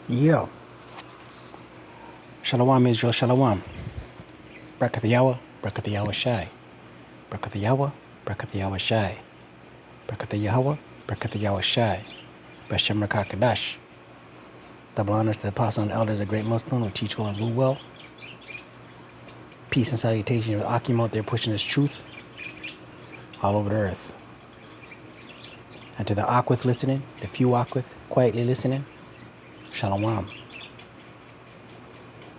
Yeah. Shalom Israel, shalom. Barakat YaHaWah, Barakat YaHaWaShi. Barakat YaHaWah, Barakat YaHaWaShi. Barakat YaHaWah, Barakat YaHaWaShi. BaHaSham Qadash. Double honors to the apostle and elders, a great Muslim who teach well and rule well. Peace and salutation to the Akim out there pushing his truth all over the earth. And to the Akwith listening, the few Akwith quietly listening, shalom.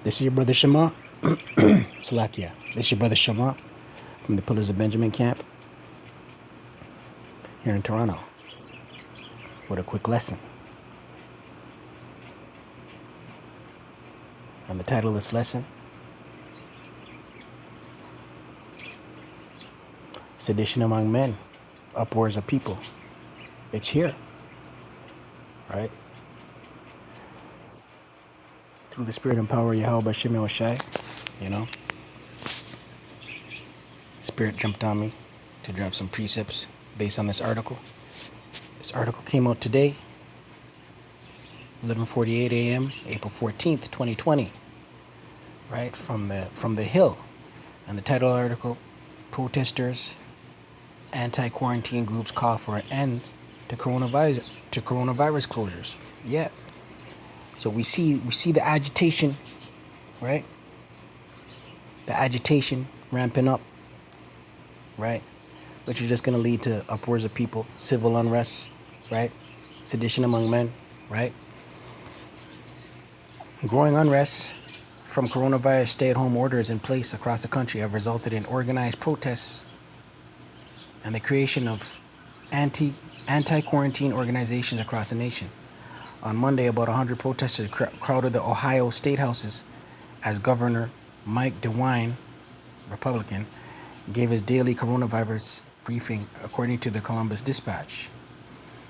This is your brother Shema. Salakia. This is your brother Shema from the Pillars of Benjamin camp here in Toronto with a quick lesson. And the title of this lesson, Sedition Among Men, Uproars of People. It's here, right? Through the spirit and power of YaHaWah BaHaSham YaHaWaShi, you know. Spirit jumped on me to drop some precepts based on this article. This article came out today, 11:48 a.m., April 14th, 2020, right, from the Hill. And the title of the article, Protesters, Anti-Quarantine Groups Call for an End to Coronavirus Closures. Yeah. So we see the agitation, right? The agitation ramping up, right? Which is just going to lead to uproars of people, civil unrest, right? Sedition among men, right? Growing unrest from coronavirus stay-at-home orders in place across the country have resulted in organized protests and the creation of anti-quarantine organizations across the nation. On Monday, about 100 protesters crowded the Ohio state houses as Governor Mike DeWine, Republican, gave his daily coronavirus briefing, according to the Columbus Dispatch.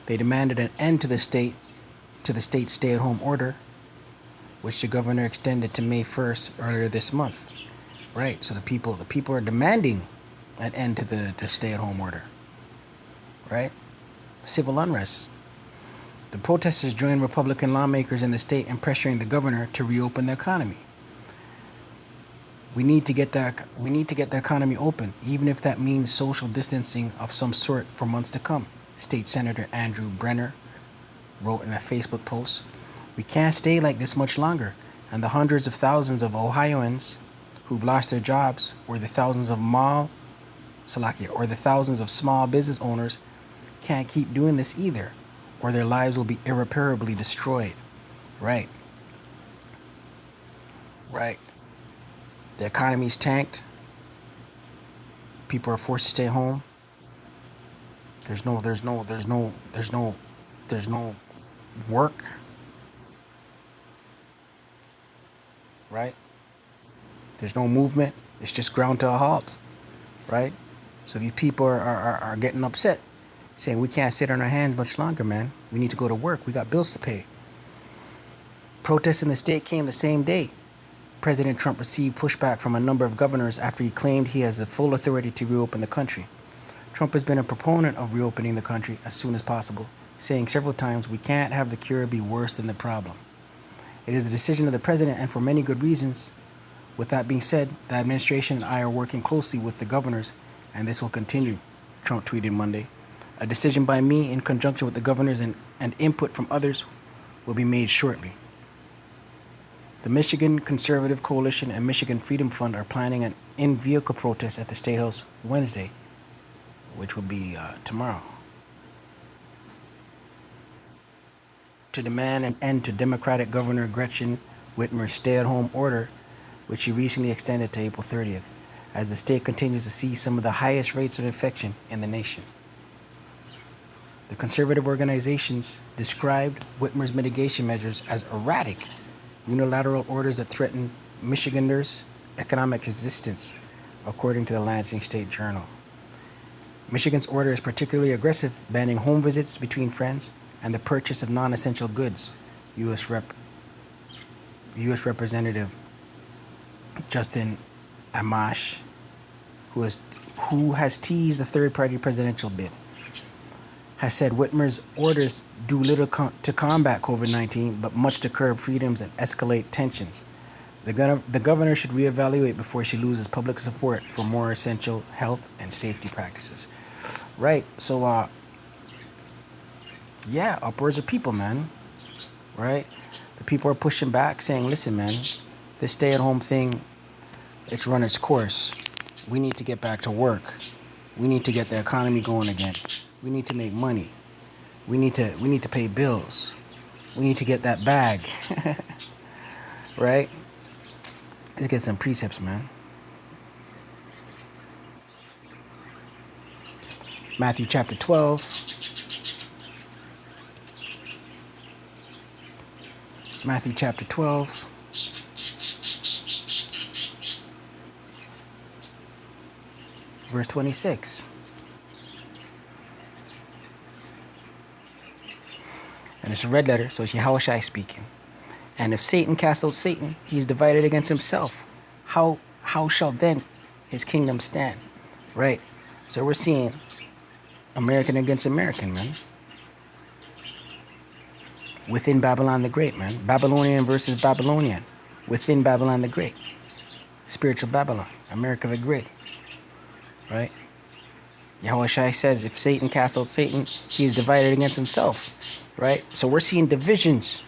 They demanded an end to the state's stay-at-home order, which the governor extended to May 1st earlier this month. Right, so the people are demanding an end to the stay-at-home order. Right? Civil unrest. The protesters joined Republican lawmakers in the state in pressuring the governor to reopen the economy. We need to get the economy open, even if that means social distancing of some sort for months to come, State Senator Andrew Brenner wrote in a Facebook post. We can't stay like this much longer, and the hundreds of thousands of Ohioans who've lost their jobs, or the thousands of small business owners can't keep doing this either, or their lives will be irreparably destroyed. Right. The economy's tanked. People are forced to stay home. There's no work. Right? There's no movement. It's just ground to a halt. Right? So these people are getting upset, saying we can't sit on our hands much longer, man. We need to go to work. We got bills to pay. Protests in the state came the same day. President Trump received pushback from a number of governors after he claimed he has the full authority to reopen the country. Trump has been a proponent of reopening the country as soon as possible, saying several times we can't have the cure be worse than the problem. It is the decision of the president, and for many good reasons. With that being said, the administration and I are working closely with the governors, and this will continue, Trump tweeted Monday. A decision by me in conjunction with the governors and input from others will be made shortly. The Michigan Conservative Coalition and Michigan Freedom Fund are planning an in-vehicle protest at the State House Wednesday, which will be tomorrow, to demand an end to Democratic Governor Gretchen Whitmer's stay-at-home order, which she recently extended to April 30th, as the state continues to see some of the highest rates of infection in the nation. The conservative organizations described Whitmer's mitigation measures as erratic, unilateral orders that threaten Michiganders' economic existence, according to the Lansing State Journal. Michigan's order is particularly aggressive, banning home visits between friends and the purchase of non-essential goods, U.S. Representative Justin Amash, who has teased a third-party presidential bid. has said Whitmer's orders do little to combat COVID-19, but much to curb freedoms and escalate tensions. The governor should reevaluate before she loses public support for more essential health and safety practices. Right. So, yeah, upwards of people, man. Right. The people are pushing back, saying, listen, man, this stay-at-home thing, it's run its course. We need to get back to work. We need to get the economy going again. We need to make money. We need to pay bills. We need to get that bag. Right? Let's get some precepts, man. Matthew chapter 12. Matthew chapter 12. Verse 26. And it's a red letter, so it's YaHaWaShi speaking. And if Satan cast out Satan, he is divided against himself. How shall then his kingdom stand? Right? So we're seeing American against American, man. Within Babylon the Great, man. Babylonian versus Babylonian. Within Babylon the Great. Spiritual Babylon. America the Great. Right? YaHaWaShi says, if Satan casts out Satan, he is divided against himself. Right? So we're seeing divisions.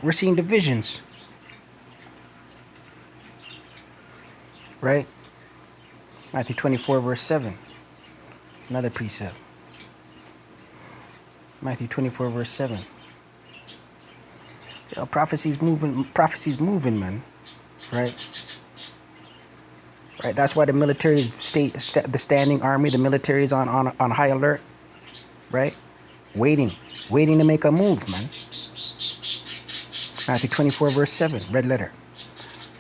We're seeing divisions. Right? Matthew 24, verse 7. Another precept. Matthew 24, verse 7. Yo, prophecy's moving, man. Right? Right? That's why the military the standing army, the military is on high alert. Right? Waiting to make a move, man. Matthew 24, verse 7, red letter.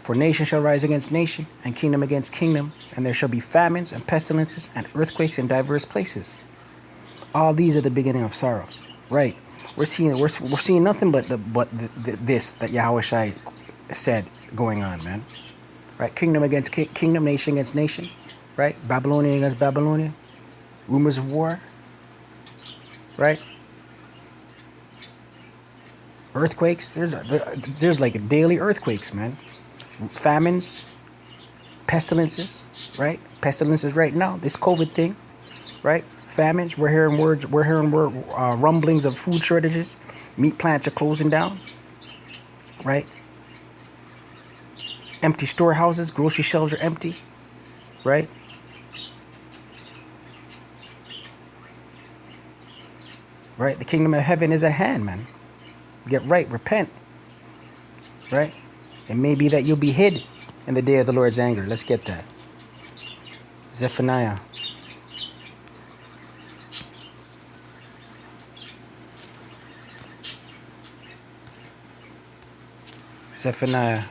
For nation shall rise against nation, and kingdom against kingdom, and there shall be famines and pestilences and earthquakes in diverse places. All these are the beginning of sorrows. Right? We're seeing nothing but this that YaHaWaShi said going on, man. Right? Kingdom against kingdom, nation against nation. Right? Babylonian against Babylonian. Rumors of war. Right? Earthquakes, there's like daily earthquakes, man. Famines, pestilences, right? Pestilences right now. This COVID thing, right? Famines. We're hearing rumblings of food shortages. Meat plants are closing down, right? Empty storehouses, grocery shelves are empty, right? Right. The kingdom of heaven is at hand, man. Get right, repent. Right? It may be that you'll be hid in the day of the Lord's anger. Let's get that. Zephaniah. Zephaniah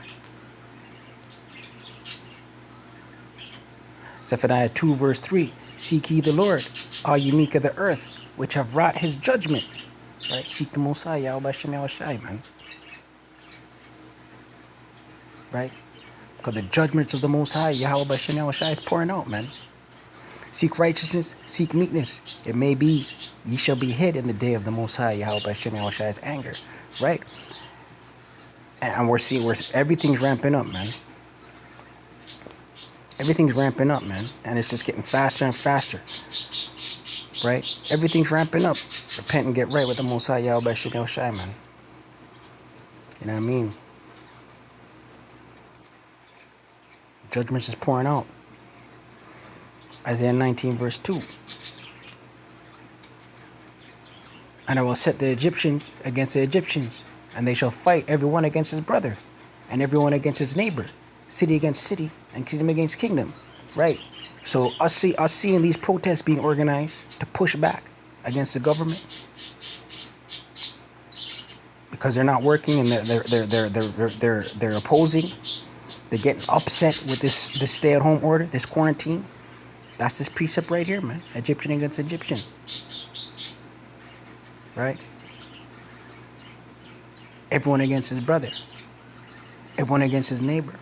2, verse 3. Seek ye the Lord, all ye meek of the earth, which have wrought his judgment. Right? Seek the Most High, BaHaSham, YaHaWaShi, man. Right? Because the judgments of the Most High, BaHaSham, YaHaWaShi, is pouring out, man. Seek righteousness, seek meekness. It may be ye shall be hid in the day of the Most High, BaHaSham, YaHaWashi's anger. Right? And we're seeing everything's ramping up, man. Everything's ramping up, man. And it's just getting faster and faster. Right? Everything's ramping up. Repent and get right with the Most High, YaHaWaShi, man. You know what I mean? Judgments is pouring out. Isaiah 19, verse 2. And I will set the Egyptians against the Egyptians, and they shall fight everyone against his brother, and everyone against his neighbor, city against city, and kingdom against kingdom. Right? So us seeing these protests being organized to push back against the government because they're not working and they're opposing. They're getting upset with this stay-at-home order, this quarantine. That's this precept right here, man. Egyptian against Egyptian. Right? Everyone against his brother. Everyone against his neighbor.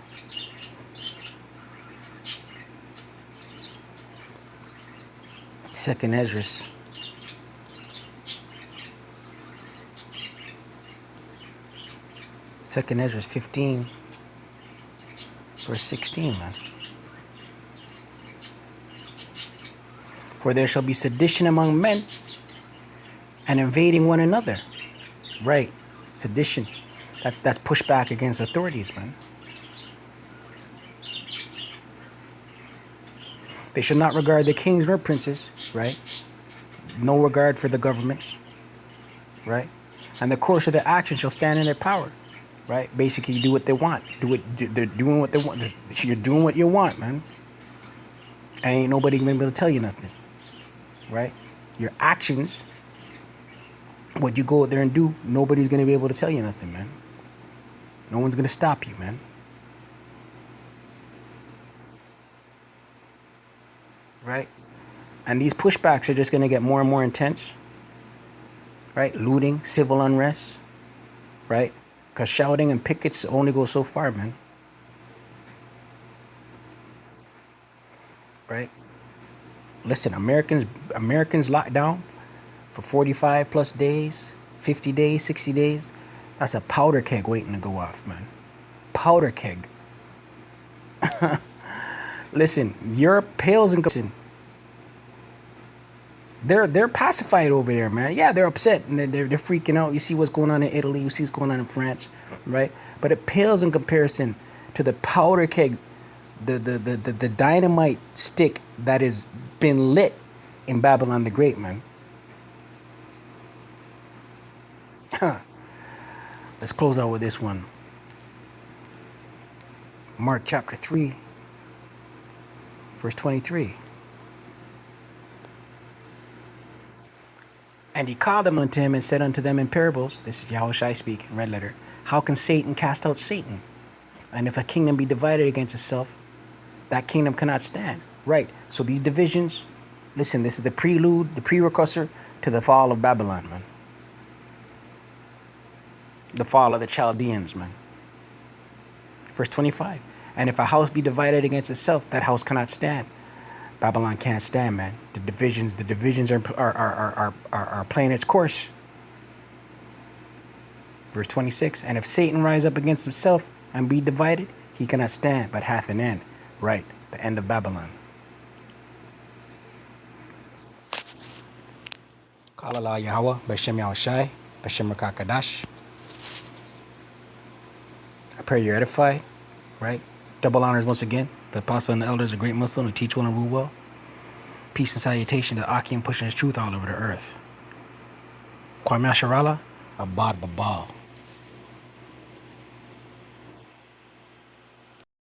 Second Ezra's. Second Ezra's 15, verse 16, man. For there shall be sedition among men and invading one another. Right. Sedition. That's pushback against authorities, man. They shall not regard the kings nor princes, right? No regard for the governments, right? And the course of their action shall stand in their power, right? Basically, you do what they want. They're doing what they want. You're doing what you want, man. And ain't nobody gonna be able to tell you nothing, right? Your actions, what you go out there and do, nobody's gonna be able to tell you nothing, man. No one's gonna stop you, man. Right? And these pushbacks are just going to get more and more intense. Right? Looting, civil unrest. Right? Because shouting and pickets only go so far, man. Right? Listen, Americans locked down for 45 plus days, 50 days, 60 days. That's a powder keg waiting to go off, man. Powder keg. Listen, Europe pales in comparison. They're pacified over there, man. Yeah, they're upset and they're freaking out. You see what's going on in Italy. You see what's going on in France, right? But it pales in comparison to the powder keg, the dynamite stick that has been lit in Babylon the Great, man. Let's close out with this one. Mark chapter 3. Verse 23. And he called them unto him and said unto them in parables, this is YaHaWaShi speaking, red letter, how can Satan cast out Satan? And if a kingdom be divided against itself, that kingdom cannot stand. Right. So these divisions, listen, this is the prelude, the precursor to the fall of Babylon, man. The fall of the Chaldeans, man. Verse 25. And if a house be divided against itself, that house cannot stand. Babylon can't stand, man. The divisions are playing its course. Verse 26. And if Satan rise up against himself and be divided, he cannot stand, but hath an end. Right, the end of Babylon. Halal YaHaWah, BaHaSham YaHaWaShi, BaHaSham Qadash. I pray you're edified, right? Double honors once again. The apostle and the elders, a great Muslim, who teach well and rule well. Peace and salutation to Akim pushing his truth all over the earth. Kwame Sharala, Abad Babal.